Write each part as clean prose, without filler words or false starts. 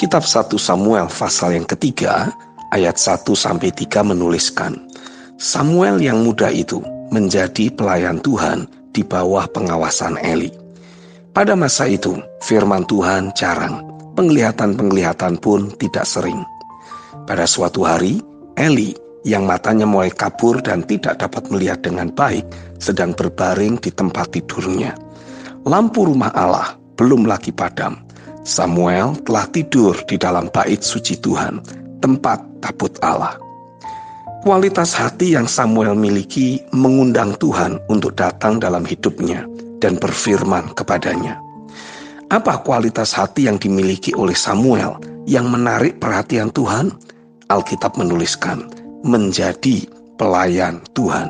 Kitab 1 Samuel pasal yang ketiga, ayat 1-3 menuliskan, Samuel yang muda itu menjadi pelayan Tuhan di bawah pengawasan Eli. Pada masa itu, firman Tuhan jarang, penglihatan-penglihatan pun tidak sering. Pada suatu hari, Eli yang matanya mulai kabur dan tidak dapat melihat dengan baik, sedang berbaring di tempat tidurnya. Lampu rumah Allah belum lagi padam. Samuel telah tidur di dalam bait suci Tuhan, tempat tabut Allah. Kualitas hati yang Samuel miliki mengundang Tuhan untuk datang dalam hidupnya dan berfirman kepadanya. Apa kualitas hati yang dimiliki oleh Samuel yang menarik perhatian Tuhan? Alkitab menuliskan, menjadi pelayan Tuhan.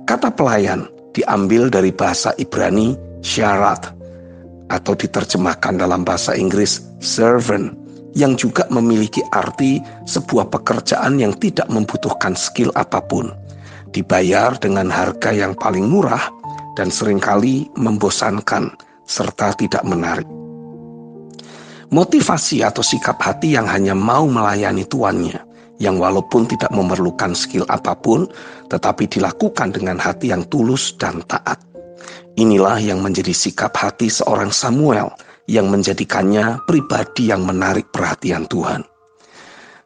Kata pelayan diambil dari bahasa Ibrani syarat, atau diterjemahkan dalam bahasa Inggris servant, yang juga memiliki arti sebuah pekerjaan yang tidak membutuhkan skill apapun, dibayar dengan harga yang paling murah dan seringkali membosankan serta tidak menarik. Motivasi atau sikap hati yang hanya mau melayani tuannya, yang walaupun tidak memerlukan skill apapun, tetapi dilakukan dengan hati yang tulus dan taat. Inilah yang menjadi sikap hati seorang Samuel yang menjadikannya pribadi yang menarik perhatian Tuhan.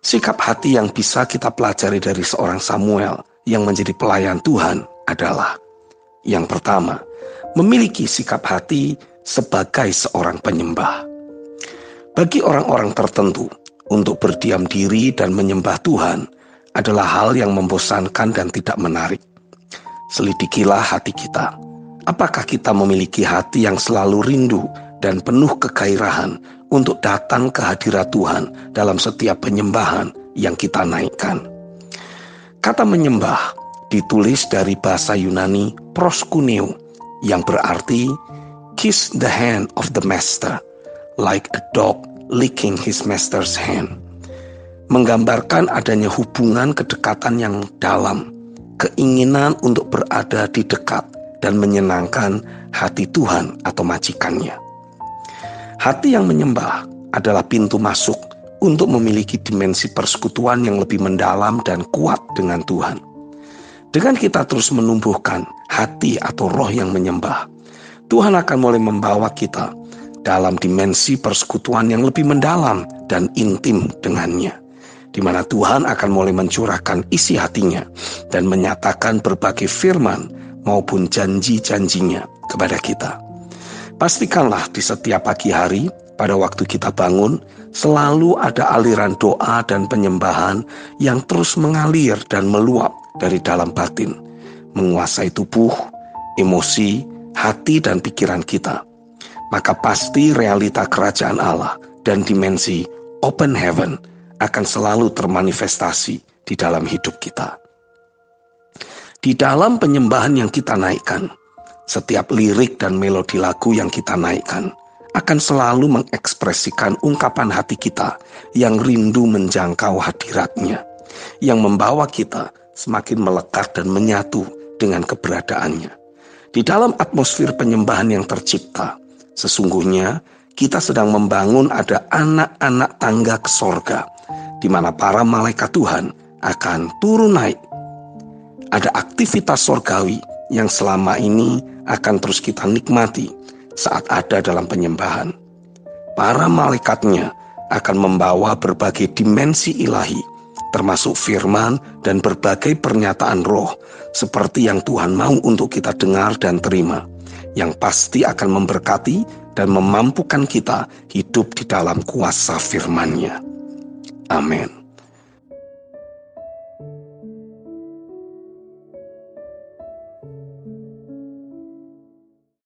Sikap hati yang bisa kita pelajari dari seorang Samuel yang menjadi pelayan Tuhan adalah, yang pertama, memiliki sikap hati sebagai seorang penyembah. Bagi orang-orang tertentu, untuk berdiam diri dan menyembah Tuhan adalah hal yang membosankan dan tidak menarik. Selidikilah hati kita. Apakah kita memiliki hati yang selalu rindu dan penuh kegairahan untuk datang ke hadirat Tuhan dalam setiap penyembahan yang kita naikkan? Kata menyembah ditulis dari bahasa Yunani proskuneo, yang berarti kiss the hand of the master, like a dog licking his master's hand. Menggambarkan adanya hubungan kedekatan yang dalam, keinginan untuk berada di dekat dan menyenangkan hati Tuhan atau majikannya. Hati yang menyembah adalah pintu masuk untuk memiliki dimensi persekutuan yang lebih mendalam dan kuat dengan Tuhan. Dengan kita terus menumbuhkan hati atau roh yang menyembah, Tuhan akan mulai membawa kita dalam dimensi persekutuan yang lebih mendalam dan intim dengannya, di mana Tuhan akan mulai mencurahkan isi hatinya dan menyatakan berbagai firman maupun janji-janjinya kepada kita. Pastikanlah di setiap pagi hari, pada waktu kita bangun, selalu ada aliran doa dan penyembahan yang terus mengalir dan meluap dari dalam batin, menguasai tubuh, emosi, hati dan pikiran kita. Maka pasti realita kerajaan Allah dan dimensi open heaven akan selalu termanifestasi di dalam hidup kita. Di dalam penyembahan yang kita naikkan, setiap lirik dan melodi lagu yang kita naikkan akan selalu mengekspresikan ungkapan hati kita yang rindu menjangkau hadiratnya, yang membawa kita semakin melekat dan menyatu dengan keberadaannya. Di dalam atmosfer penyembahan yang tercipta, sesungguhnya kita sedang membangun ada anak-anak tangga ke sorga, di mana para malaikat Tuhan akan turun naik. Ada aktivitas sorgawi yang selama ini akan terus kita nikmati saat ada dalam penyembahan. Para malaikatnya akan membawa berbagai dimensi ilahi, termasuk firman dan berbagai pernyataan roh, seperti yang Tuhan mau untuk kita dengar dan terima, yang pasti akan memberkati dan memampukan kita hidup di dalam kuasa firman-Nya. Amin.